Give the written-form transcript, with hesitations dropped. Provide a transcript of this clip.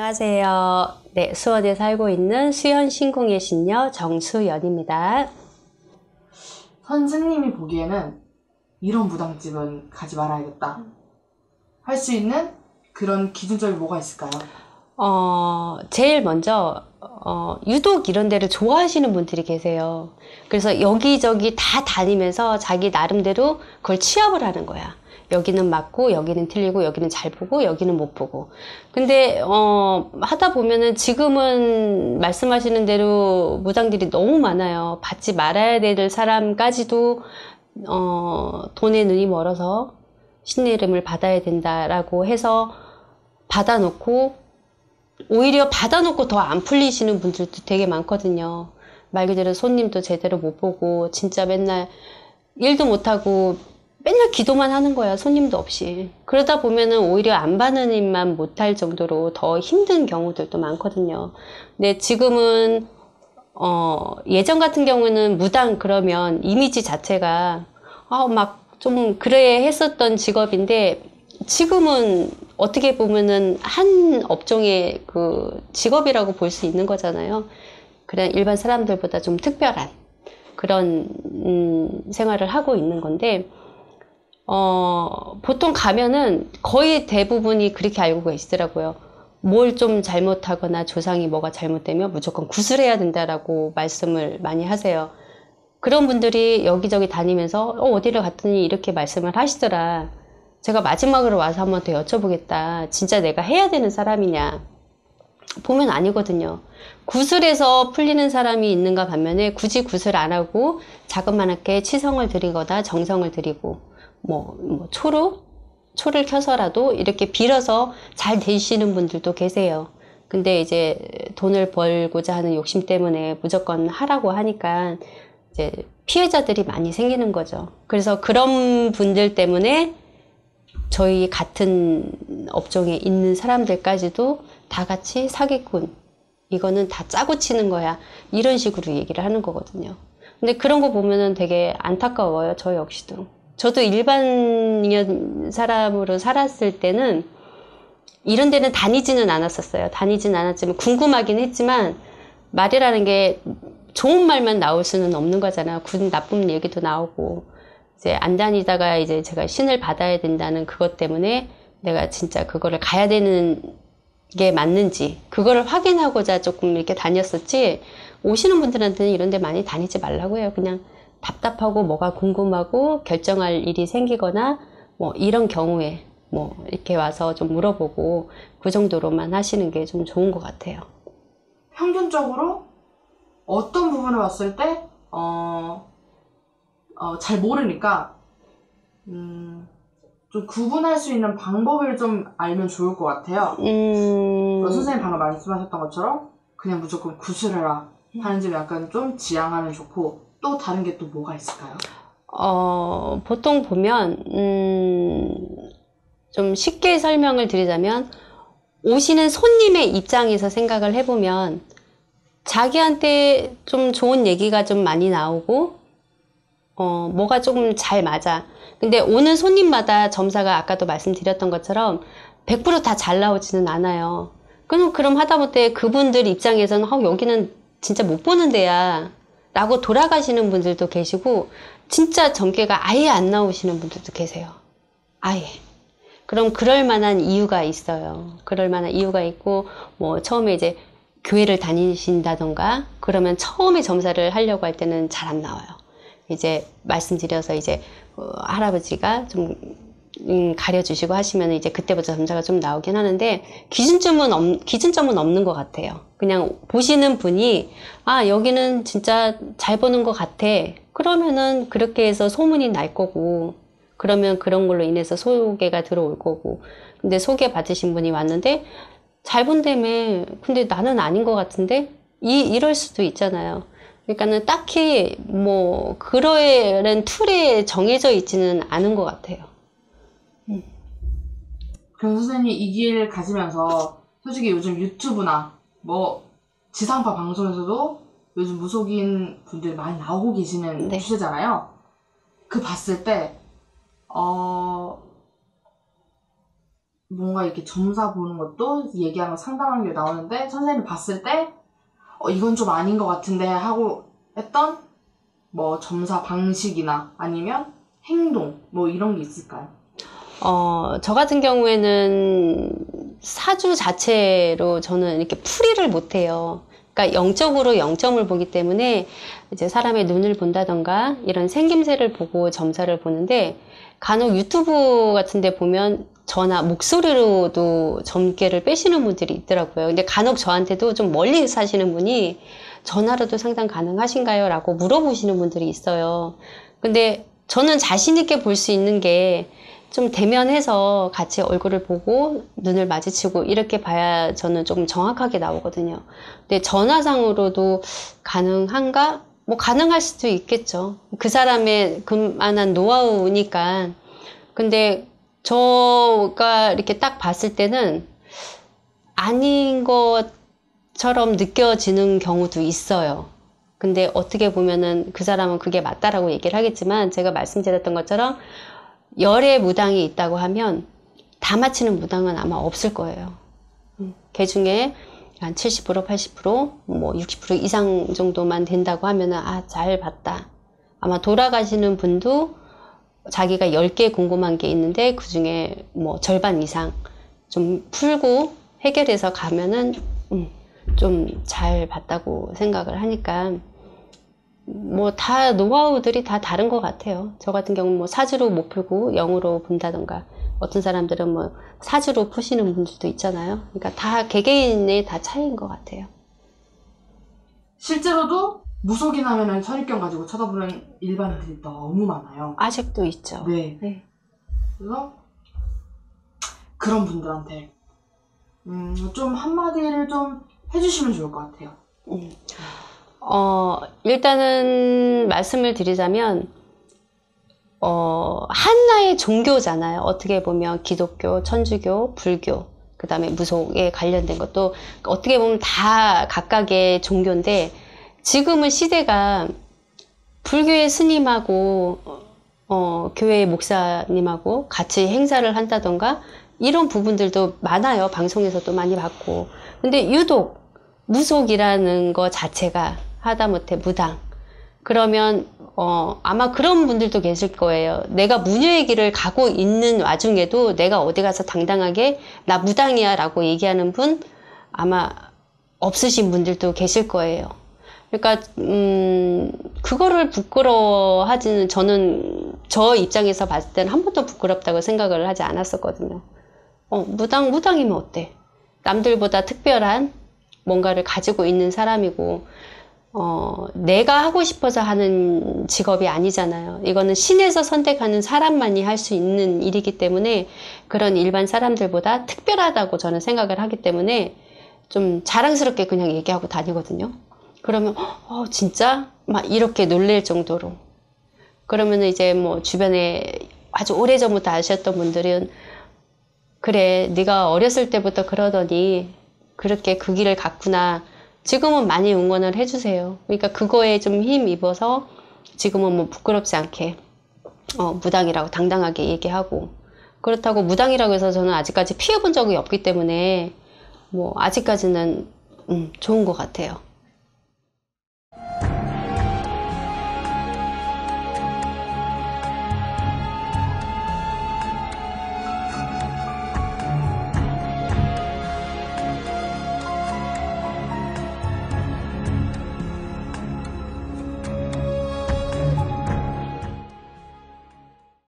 안녕하세요. 네, 수원에 살고 있는 수연 신궁의 신녀 정수연입니다. 선생님이 보기에는 이런 무당집은 가지 말아야겠다 할 수 있는 그런 기준점이 뭐가 있을까요? 제일 먼저 유독 이런 데를 좋아하시는 분들이 계세요. 그래서 여기저기 다 다니면서 자기 나름대로 그걸 취합을 하는 거야. 여기는 맞고 여기는 틀리고 여기는 잘 보고 여기는 못 보고. 근데 하다 보면은 지금은 말씀하시는 대로 무당들이 너무 많아요. 받지 말아야 될 사람까지도 돈에 눈이 멀어서 신의 이름을 받아야 된다라고 해서 받아놓고, 오히려 받아놓고 더 안 풀리시는 분들도 되게 많거든요. 말 그대로 손님도 제대로 못 보고 진짜 맨날 일도 못하고 맨날 기도만 하는 거야. 손님도 없이. 그러다 보면은 오히려 안 받는 일만 못할 정도로 더 힘든 경우들도 많거든요. 근데 지금은 예전 같은 경우는 무당 그러면 이미지 자체가 막 좀 그래 했었던 직업인데, 지금은 어떻게 보면은 한 업종의 그 직업이라고 볼 수 있는 거잖아요. 그냥 일반 사람들보다 좀 특별한 그런 생활을 하고 있는 건데, 보통 가면은 거의 대부분이 그렇게 알고 계시더라고요. 뭘 좀 잘못하거나 조상이 뭐가 잘못되면 무조건 구슬해야 된다라고 말씀을 많이 하세요. 그런 분들이 여기저기 다니면서 어디를 갔더니 이렇게 말씀을 하시더라. 제가 마지막으로 와서 한번 더 여쭤보겠다. 진짜 내가 해야 되는 사람이냐? 보면 아니거든요. 구슬에서 풀리는 사람이 있는가 반면에 굳이 구슬 안 하고 자그마하게 치성을 드리거나 정성을 드리고 초를 켜서라도 이렇게 빌어서 잘 되시는 분들도 계세요. 근데 이제 돈을 벌고자 하는 욕심 때문에 무조건 하라고 하니까 이제 피해자들이 많이 생기는 거죠. 그래서 그런 분들 때문에 저희 같은 업종에 있는 사람들까지도 다 같이 사기꾼, 이거는 다 짜고 치는 거야, 이런 식으로 얘기를 하는 거거든요. 근데 그런 거 보면은 되게 안타까워요. 저 역시도. 저도 일반 사람으로 살았을 때는 이런 데는 다니지는 않았었어요. 다니지는 않았지만 궁금하긴 했지만, 말이라는 게 좋은 말만 나올 수는 없는 거잖아요. 나쁜 얘기도 나오고. 이제 안 다니다가 이제 제가 신을 받아야 된다는 그것 때문에 내가 진짜 그거를 가야 되는 게 맞는지 그거를 확인하고자 조금 이렇게 다녔었지, 오시는 분들한테는 이런 데 많이 다니지 말라고 해요. 그냥 답답하고 뭐가 궁금하고 결정할 일이 생기거나 이런 경우에 이렇게 와서 좀 물어보고 그 정도로만 하시는 게 좀 좋은 것 같아요. 평균적으로 어떤 부분을 봤을 때 잘 모르니까 좀 구분할 수 있는 방법을 좀 알면 좋을 것 같아요. 선생님 방금 말씀하셨던 것처럼 그냥 무조건 구슬해라 하는 집 약간 좀 지양하면 좋고, 또 다른 게 또 뭐가 있을까요? 보통 보면 좀 쉽게 설명을 드리자면, 오시는 손님의 입장에서 생각을 해보면 자기한테 좀 좋은 얘기가 좀 많이 나오고 뭐가 조금 잘 맞아. 근데 오는 손님마다 점사가 아까도 말씀드렸던 것처럼 100% 다 잘 나오지는 않아요. 그럼 하다못해 그분들 입장에서는 여기는 진짜 못 보는 데야 라고 돌아가시는 분들도 계시고, 진짜 전개가 아예 안 나오시는 분들도 계세요. 아예. 그럼 그럴 만한 이유가 있어요. 그럴 만한 이유가 있고, 처음에 이제 교회를 다니신다던가 그러면 처음에 점사를 하려고 할 때는 잘 안 나와요. 이제 말씀드려서 이제 할아버지가 좀 가려주시고 하시면 이제 그때부터 점사가 좀 나오긴 하는데, 기준점은 없는 것 같아요. 그냥 보시는 분이 여기는 진짜 잘 보는 것 같아, 그러면은 그렇게 해서 소문이 날 거고, 그러면 그런 걸로 인해서 소개가 들어올 거고. 근데 소개 받으신 분이 왔는데 잘 본다며 근데 나는 아닌 것 같은데 이럴 수도 있잖아요. 그러니까는 딱히 그런 툴에 정해져 있지는 않은 것 같아요. 그럼 선생님이 이 길 가시면서 솔직히 요즘 유튜브나 지상파 방송에서도 요즘 무속인 분들 많이 나오고 계시는 추세잖아요. 그 봤을 때 뭔가 이렇게 점사 보는 것도 얘기하는 거 상담하는 게 나오는데 선생님이 봤을 때 이건 좀 아닌 것 같은데 하고 했던 뭐 점사 방식이나 아니면 행동 뭐 이런 게 있을까요? 저 같은 경우에는 사주 자체로 저는 이렇게 풀이를 못해요. 그러니까 영적으로 영점을 보기 때문에 이제 사람의 눈을 본다던가 이런 생김새를 보고 점사를 보는데 간혹 유튜브 같은 데 보면 전화 목소리로도 점괘를 빼시는 분들이 있더라고요. 근데 간혹 저한테도 좀 멀리 사시는 분이 전화로도 상담 가능하신가요? 라고 물어보시는 분들이 있어요. 근데 저는 자신 있게 볼 수 있는 게 좀 대면해서 같이 얼굴을 보고 눈을 마주치고 이렇게 봐야 저는 조금 정확하게 나오거든요. 근데 전화상으로도 가능한가? 뭐 가능할 수도 있겠죠. 그 사람의 그만한 노하우니까. 근데 저가 이렇게 딱 봤을 때는 아닌 것처럼 느껴지는 경우도 있어요. 근데 어떻게 보면은 그 사람은 그게 맞다라고 얘기를 하겠지만 제가 말씀드렸던 것처럼 열의 무당이 있다고 하면 다 맞히는 무당은 아마 없을 거예요. 그 중에 한 70%, 80%, 뭐 60% 이상 정도만 된다고 하면은 잘 봤다. 아마 돌아가시는 분도 자기가 10개 궁금한 게 있는데 그 중에 뭐 절반 이상 좀 풀고 해결해서 가면은 좀 잘 봤다고 생각을 하니까 뭐 다 노하우들이 다 다른 것 같아요. 저 같은 경우는 뭐 사주로 못 풀고 영으로 본다던가 어떤 사람들은 뭐 사주로 푸시는 분들도 있잖아요. 그러니까 다 개개인의 다 차이인 것 같아요. 실제로도 무속인 하면은 선입견 가지고 쳐다보는 일반인들이 너무 많아요. 아직도 있죠. 네. 그래서 그런 분들한테 좀 한마디를 좀 해주시면 좋을 것 같아요. 일단은 말씀을 드리자면 하나의 종교잖아요. 어떻게 보면 기독교, 천주교, 불교, 그 다음에 무속에 관련된 것도 어떻게 보면 다 각각의 종교인데 지금은 시대가 불교의 스님하고 교회의 목사님하고 같이 행사를 한다던가 이런 부분들도 많아요. 방송에서도 많이 봤고. 근데 유독 무속이라는 거 자체가 하다못해 무당. 그러면 아마 그런 분들도 계실 거예요. 내가 무녀의 길을 가고 있는 와중에도 내가 어디 가서 당당하게 나 무당이야 라고 얘기하는 분 아마 없으신 분들도 계실 거예요. 그러니까 그거를 부끄러워하지는 저는 저 입장에서 봤을 때는 한 번도 부끄럽다고 생각을 하지 않았었거든요. 무당이면 어때? 남들보다 특별한 뭔가를 가지고 있는 사람이고 내가 하고 싶어서 하는 직업이 아니잖아요. 이거는 신에서 선택하는 사람만이 할 수 있는 일이기 때문에 그런 일반 사람들보다 특별하다고 저는 생각을 하기 때문에 좀 자랑스럽게 그냥 얘기하고 다니거든요. 그러면 진짜? 막 이렇게 놀랄 정도로. 그러면 이제 뭐 주변에 아주 오래전부터 아셨던 분들은 그래 네가 어렸을 때부터 그러더니 그렇게 그 길을 갔구나. 지금은 많이 응원을 해주세요. 그러니까 그거에 좀 힘입어서 지금은 뭐 부끄럽지 않게 무당이라고 당당하게 얘기하고 그렇다고 무당이라고 해서 저는 아직까지 피해본 적이 없기 때문에 뭐 아직까지는 좋은 것 같아요.